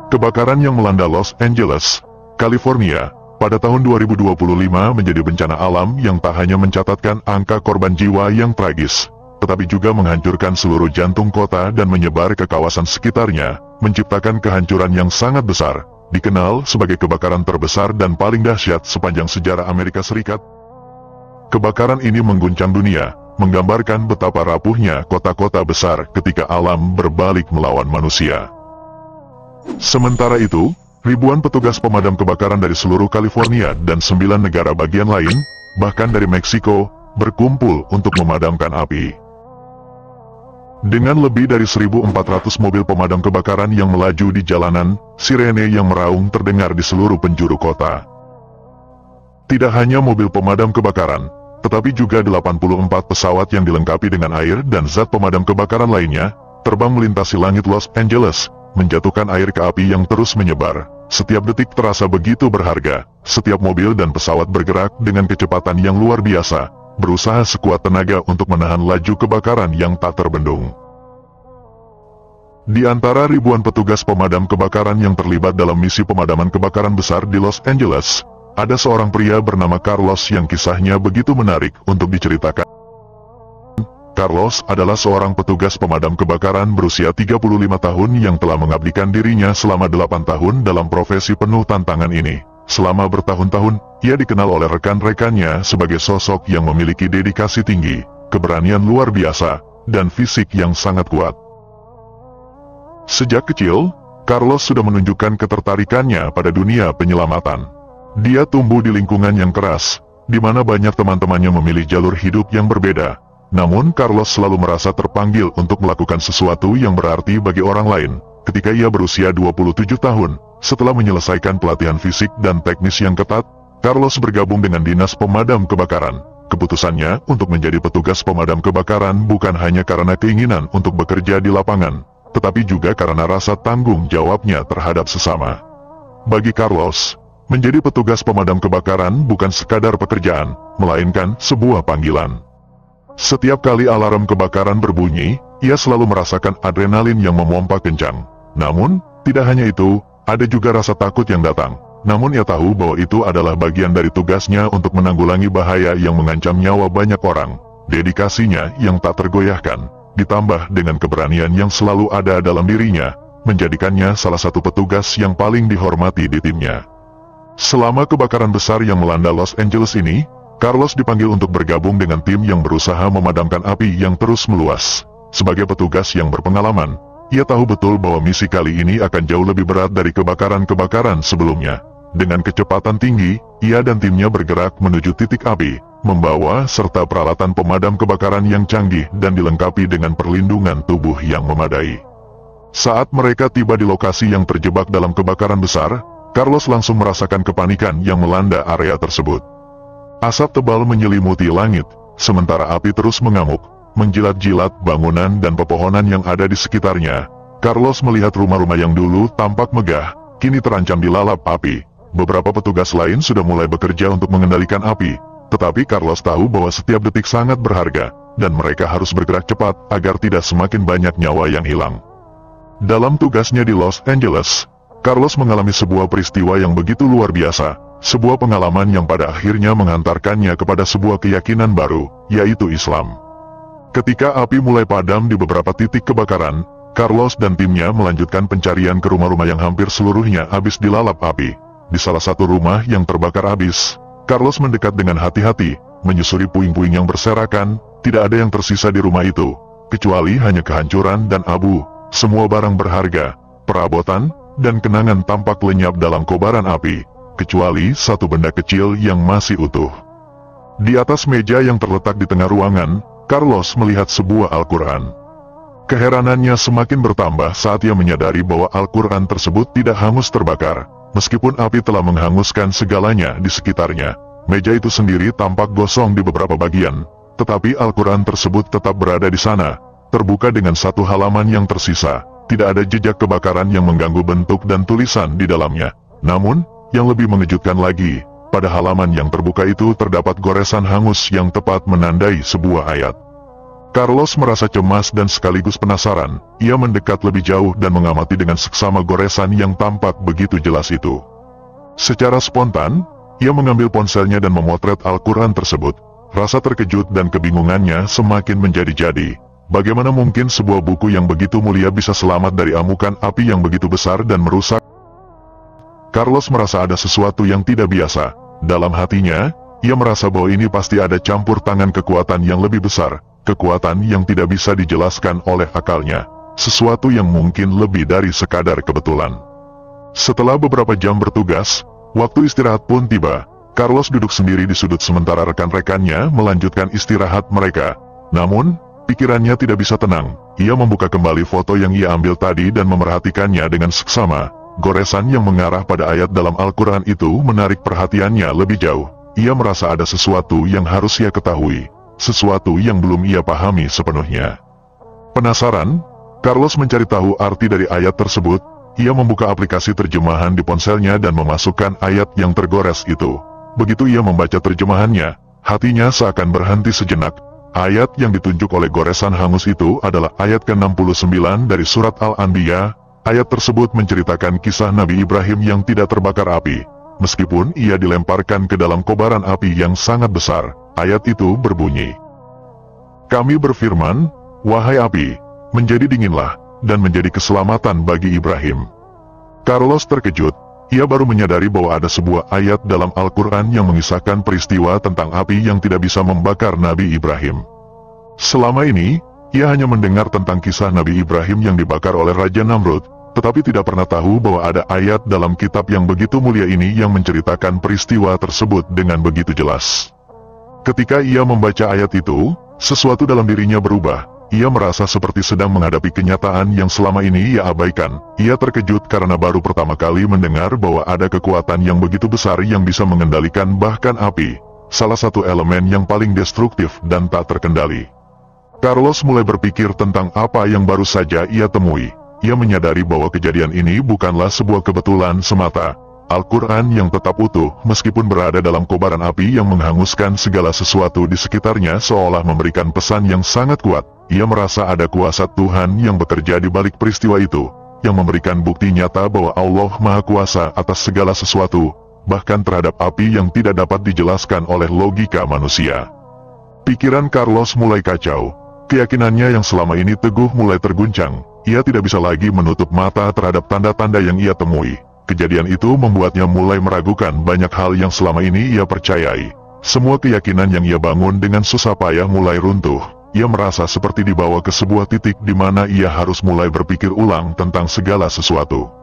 Kebakaran yang melanda Los Angeles, California, pada tahun 2025 menjadi bencana alam yang tak hanya mencatatkan angka korban jiwa yang tragis, tetapi juga menghancurkan seluruh jantung kota dan menyebar ke kawasan sekitarnya, menciptakan kehancuran yang sangat besar, dikenal sebagai kebakaran terbesar dan paling dahsyat sepanjang sejarah Amerika Serikat. Kebakaran ini mengguncang dunia, menggambarkan betapa rapuhnya kota-kota besar ketika alam berbalik melawan manusia. Sementara itu, ribuan petugas pemadam kebakaran dari seluruh California dan 9 negara bagian lain, bahkan dari Meksiko, berkumpul untuk memadamkan api. Dengan lebih dari 1.400 mobil pemadam kebakaran yang melaju di jalanan, sirene yang meraung terdengar di seluruh penjuru kota. Tidak hanya mobil pemadam kebakaran, tetapi juga 84 pesawat yang dilengkapi dengan air dan zat pemadam kebakaran lainnya, terbang melintasi langit Los Angeles, menjatuhkan air ke api yang terus menyebar. Setiap detik terasa begitu berharga, setiap mobil dan pesawat bergerak dengan kecepatan yang luar biasa, berusaha sekuat tenaga untuk menahan laju kebakaran yang tak terbendung. Di antara ribuan petugas pemadam kebakaran yang terlibat dalam misi pemadaman kebakaran besar di Los Angeles, ada seorang pria bernama Carlos yang kisahnya begitu menarik untuk diceritakan. Carlos adalah seorang petugas pemadam kebakaran berusia 35 tahun yang telah mengabdikan dirinya selama 8 tahun dalam profesi penuh tantangan ini. Selama bertahun-tahun, ia dikenal oleh rekan-rekannya sebagai sosok yang memiliki dedikasi tinggi, keberanian luar biasa, dan fisik yang sangat kuat. Sejak kecil, Carlos sudah menunjukkan ketertarikannya pada dunia penyelamatan. Dia tumbuh di lingkungan yang keras, di mana banyak teman-temannya memilih jalur hidup yang berbeda. Namun Carlos selalu merasa terpanggil untuk melakukan sesuatu yang berarti bagi orang lain. Ketika ia berusia 27 tahun, setelah menyelesaikan pelatihan fisik dan teknis yang ketat, Carlos bergabung dengan Dinas Pemadam Kebakaran. Keputusannya untuk menjadi petugas pemadam kebakaran bukan hanya karena keinginan untuk bekerja di lapangan, tetapi juga karena rasa tanggung jawabnya terhadap sesama. Bagi Carlos, menjadi petugas pemadam kebakaran bukan sekadar pekerjaan, melainkan sebuah panggilan. Setiap kali alarm kebakaran berbunyi, ia selalu merasakan adrenalin yang memompa kencang. Namun, tidak hanya itu, ada juga rasa takut yang datang. Namun ia tahu bahwa itu adalah bagian dari tugasnya untuk menanggulangi bahaya yang mengancam nyawa banyak orang. Dedikasinya yang tak tergoyahkan, ditambah dengan keberanian yang selalu ada dalam dirinya, menjadikannya salah satu petugas yang paling dihormati di timnya. Selama kebakaran besar yang melanda Los Angeles ini, Carlos dipanggil untuk bergabung dengan tim yang berusaha memadamkan api yang terus meluas. Sebagai petugas yang berpengalaman, ia tahu betul bahwa misi kali ini akan jauh lebih berat dari kebakaran-kebakaran sebelumnya. Dengan kecepatan tinggi, ia dan timnya bergerak menuju titik api, membawa serta peralatan pemadam kebakaran yang canggih dan dilengkapi dengan perlindungan tubuh yang memadai. Saat mereka tiba di lokasi yang terjebak dalam kebakaran besar, Carlos langsung merasakan kepanikan yang melanda area tersebut. Asap tebal menyelimuti langit, sementara api terus mengamuk, menjilat-jilat bangunan dan pepohonan yang ada di sekitarnya. Carlos melihat rumah-rumah yang dulu tampak megah, kini terancam dilalap api. Beberapa petugas lain sudah mulai bekerja untuk mengendalikan api, tetapi Carlos tahu bahwa setiap detik sangat berharga, dan mereka harus bergerak cepat agar tidak semakin banyak nyawa yang hilang. Dalam tugasnya di Los Angeles, Carlos mengalami sebuah peristiwa yang begitu luar biasa. Sebuah pengalaman yang pada akhirnya menghantarkannya kepada sebuah keyakinan baru, yaitu Islam. Ketika api mulai padam di beberapa titik kebakaran, Carlos dan timnya melanjutkan pencarian ke rumah-rumah yang hampir seluruhnya habis dilalap api. Di salah satu rumah yang terbakar habis, Carlos mendekat dengan hati-hati, menyusuri puing-puing yang berserakan. Tidak ada yang tersisa di rumah itu, kecuali hanya kehancuran dan abu. Semua barang berharga, perabotan, dan kenangan tampak lenyap dalam kobaran api, kecuali satu benda kecil yang masih utuh. Di atas meja yang terletak di tengah ruangan, Carlos melihat sebuah Al-Quran. Keheranannya semakin bertambah saat ia menyadari bahwa Al-Quran tersebut tidak hangus terbakar. Meskipun api telah menghanguskan segalanya di sekitarnya, meja itu sendiri tampak gosong di beberapa bagian, tetapi Al-Quran tersebut tetap berada di sana, terbuka dengan satu halaman yang tersisa. Tidak ada jejak kebakaran yang mengganggu bentuk dan tulisan di dalamnya. Namun, yang lebih mengejutkan lagi, pada halaman yang terbuka itu terdapat goresan hangus yang tepat menandai sebuah ayat. Carlos merasa cemas dan sekaligus penasaran. Ia mendekat lebih jauh dan mengamati dengan seksama goresan yang tampak begitu jelas itu. Secara spontan, ia mengambil ponselnya dan memotret Al-Quran tersebut. Rasa terkejut dan kebingungannya semakin menjadi-jadi. Bagaimana mungkin sebuah buku yang begitu mulia bisa selamat dari amukan api yang begitu besar dan merusak? Carlos merasa ada sesuatu yang tidak biasa. Dalam hatinya, ia merasa bahwa ini pasti ada campur tangan kekuatan yang lebih besar. Kekuatan yang tidak bisa dijelaskan oleh akalnya. Sesuatu yang mungkin lebih dari sekadar kebetulan. Setelah beberapa jam bertugas, waktu istirahat pun tiba. Carlos duduk sendiri di sudut sementara rekan-rekannya melanjutkan istirahat mereka. Namun, pikirannya tidak bisa tenang. Ia membuka kembali foto yang ia ambil tadi dan memerhatikannya dengan seksama. Goresan yang mengarah pada ayat dalam Al-Quran itu menarik perhatiannya lebih jauh. Ia merasa ada sesuatu yang harus ia ketahui. Sesuatu yang belum ia pahami sepenuhnya. Penasaran, Carlos mencari tahu arti dari ayat tersebut. Ia membuka aplikasi terjemahan di ponselnya dan memasukkan ayat yang tergores itu. Begitu ia membaca terjemahannya, hatinya seakan berhenti sejenak. Ayat yang ditunjuk oleh goresan hangus itu adalah ayat ke-69 dari surat Al-Anbiya. Ayat tersebut menceritakan kisah Nabi Ibrahim yang tidak terbakar api. Meskipun ia dilemparkan ke dalam kobaran api yang sangat besar. Ayat itu berbunyi, "Kami berfirman, wahai api, menjadi dinginlah, dan menjadi keselamatan bagi Ibrahim." Carlos terkejut. Ia baru menyadari bahwa ada sebuah ayat dalam Al-Quran yang mengisahkan peristiwa tentang api yang tidak bisa membakar Nabi Ibrahim. Selama ini, ia hanya mendengar tentang kisah Nabi Ibrahim yang dibakar oleh Raja Namrud, tetapi tidak pernah tahu bahwa ada ayat dalam kitab yang begitu mulia ini yang menceritakan peristiwa tersebut dengan begitu jelas. Ketika ia membaca ayat itu, sesuatu dalam dirinya berubah. Ia merasa seperti sedang menghadapi kenyataan yang selama ini ia abaikan. Ia terkejut karena baru pertama kali mendengar bahwa ada kekuatan yang begitu besar yang bisa mengendalikan bahkan api. Salah satu elemen yang paling destruktif dan tak terkendali. Carlos mulai berpikir tentang apa yang baru saja ia temui. Ia menyadari bahwa kejadian ini bukanlah sebuah kebetulan semata. Al-Quran yang tetap utuh meskipun berada dalam kobaran api yang menghanguskan segala sesuatu di sekitarnya seolah memberikan pesan yang sangat kuat. Ia merasa ada kuasa Tuhan yang bekerja di balik peristiwa itu, yang memberikan bukti nyata bahwa Allah Maha Kuasa atas segala sesuatu, bahkan terhadap api yang tidak dapat dijelaskan oleh logika manusia. Pikiran Carlos mulai kacau. Keyakinannya yang selama ini teguh mulai terguncang. Ia tidak bisa lagi menutup mata terhadap tanda-tanda yang ia temui. Kejadian itu membuatnya mulai meragukan banyak hal yang selama ini ia percayai. Semua keyakinan yang ia bangun dengan susah payah mulai runtuh. Ia merasa seperti dibawa ke sebuah titik di mana ia harus mulai berpikir ulang tentang segala sesuatu.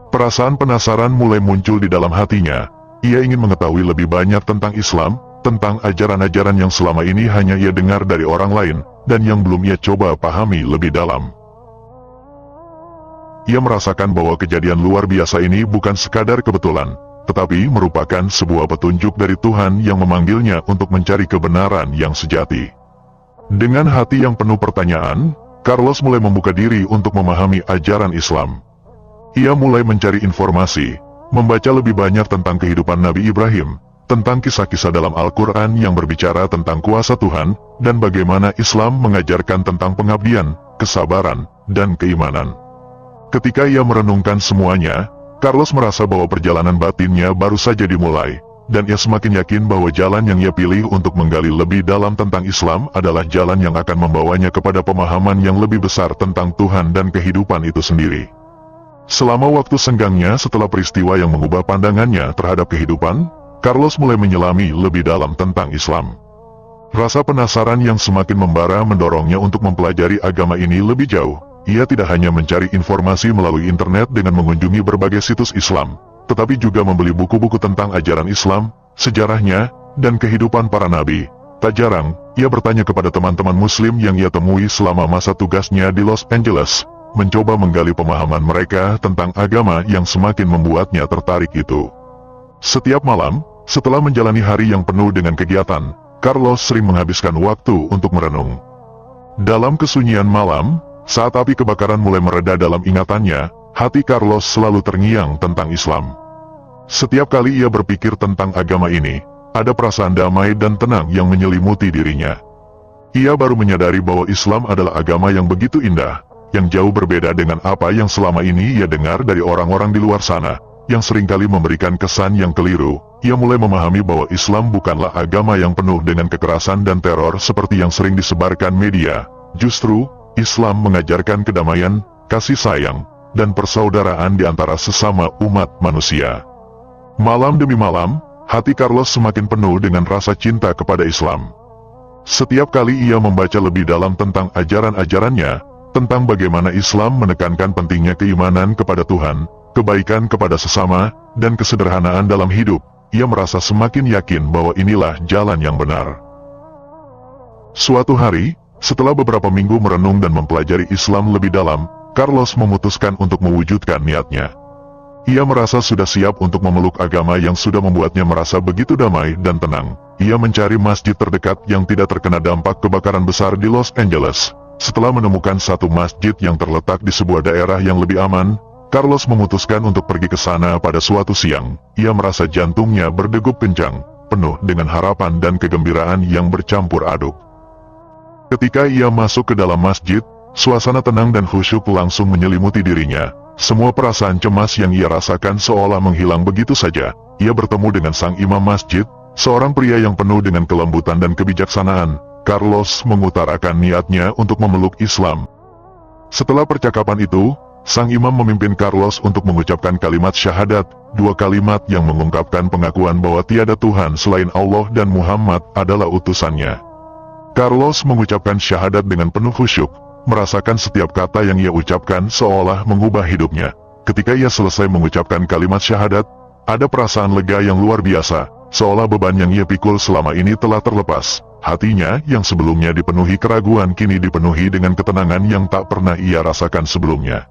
Perasaan penasaran mulai muncul di dalam hatinya. Ia ingin mengetahui lebih banyak tentang Islam, tentang ajaran-ajaran yang selama ini hanya ia dengar dari orang lain, dan yang belum ia coba pahami lebih dalam. Ia merasakan bahwa kejadian luar biasa ini bukan sekadar kebetulan, tetapi merupakan sebuah petunjuk dari Tuhan yang memanggilnya untuk mencari kebenaran yang sejati. Dengan hati yang penuh pertanyaan, Carlos mulai membuka diri untuk memahami ajaran Islam. Ia mulai mencari informasi, membaca lebih banyak tentang kehidupan Nabi Ibrahim, tentang kisah-kisah dalam Al-Quran yang berbicara tentang kuasa Tuhan, dan bagaimana Islam mengajarkan tentang pengabdian, kesabaran, dan keimanan. Ketika ia merenungkan semuanya, Carlos merasa bahwa perjalanan batinnya baru saja dimulai, dan ia semakin yakin bahwa jalan yang ia pilih untuk menggali lebih dalam tentang Islam adalah jalan yang akan membawanya kepada pemahaman yang lebih besar tentang Tuhan dan kehidupan itu sendiri. Selama waktu senggangnya setelah peristiwa yang mengubah pandangannya terhadap kehidupan, Carlos mulai menyelami lebih dalam tentang Islam. Rasa penasaran yang semakin membara mendorongnya untuk mempelajari agama ini lebih jauh. Ia tidak hanya mencari informasi melalui internet dengan mengunjungi berbagai situs Islam, tetapi juga membeli buku-buku tentang ajaran Islam, sejarahnya, dan kehidupan para nabi. Tak jarang, ia bertanya kepada teman-teman Muslim yang ia temui selama masa tugasnya di Los Angeles, mencoba menggali pemahaman mereka tentang agama yang semakin membuatnya tertarik itu. Setiap malam, setelah menjalani hari yang penuh dengan kegiatan, Carlos sering menghabiskan waktu untuk merenung. Dalam kesunyian malam, saat api kebakaran mulai mereda dalam ingatannya, hati Carlos selalu terngiang tentang Islam. Setiap kali ia berpikir tentang agama ini, ada perasaan damai dan tenang yang menyelimuti dirinya. Ia baru menyadari bahwa Islam adalah agama yang begitu indah, yang jauh berbeda dengan apa yang selama ini ia dengar dari orang-orang di luar sana, yang seringkali memberikan kesan yang keliru. Ia mulai memahami bahwa Islam bukanlah agama yang penuh dengan kekerasan dan teror seperti yang sering disebarkan media. Justru, Islam mengajarkan kedamaian, kasih sayang, dan persaudaraan di antara sesama umat manusia. Malam demi malam, hati Carlos semakin penuh dengan rasa cinta kepada Islam. Setiap kali ia membaca lebih dalam tentang ajaran-ajarannya, tentang bagaimana Islam menekankan pentingnya keimanan kepada Tuhan, kebaikan kepada sesama, dan kesederhanaan dalam hidup, ia merasa semakin yakin bahwa inilah jalan yang benar. Suatu hari, setelah beberapa minggu merenung dan mempelajari Islam lebih dalam, Carlos memutuskan untuk mewujudkan niatnya. Ia merasa sudah siap untuk memeluk agama yang sudah membuatnya merasa begitu damai dan tenang. Ia mencari masjid terdekat yang tidak terkena dampak kebakaran besar di Los Angeles. Setelah menemukan satu masjid yang terletak di sebuah daerah yang lebih aman, Carlos memutuskan untuk pergi ke sana pada suatu siang. Ia merasa jantungnya berdegup kencang, penuh dengan harapan dan kegembiraan yang bercampur aduk. Ketika ia masuk ke dalam masjid, suasana tenang dan khusyuk langsung menyelimuti dirinya. Semua perasaan cemas yang ia rasakan seolah menghilang begitu saja. Ia bertemu dengan sang imam masjid, seorang pria yang penuh dengan kelembutan dan kebijaksanaan. Carlos mengutarakan niatnya untuk memeluk Islam. Setelah percakapan itu, sang imam memimpin Carlos untuk mengucapkan kalimat syahadat, dua kalimat yang mengungkapkan pengakuan bahwa tiada Tuhan selain Allah dan Muhammad adalah utusannya. Carlos mengucapkan syahadat dengan penuh khusyuk, merasakan setiap kata yang ia ucapkan seolah mengubah hidupnya. Ketika ia selesai mengucapkan kalimat syahadat, ada perasaan lega yang luar biasa, seolah beban yang ia pikul selama ini telah terlepas. Hatinya yang sebelumnya dipenuhi keraguan kini dipenuhi dengan ketenangan yang tak pernah ia rasakan sebelumnya.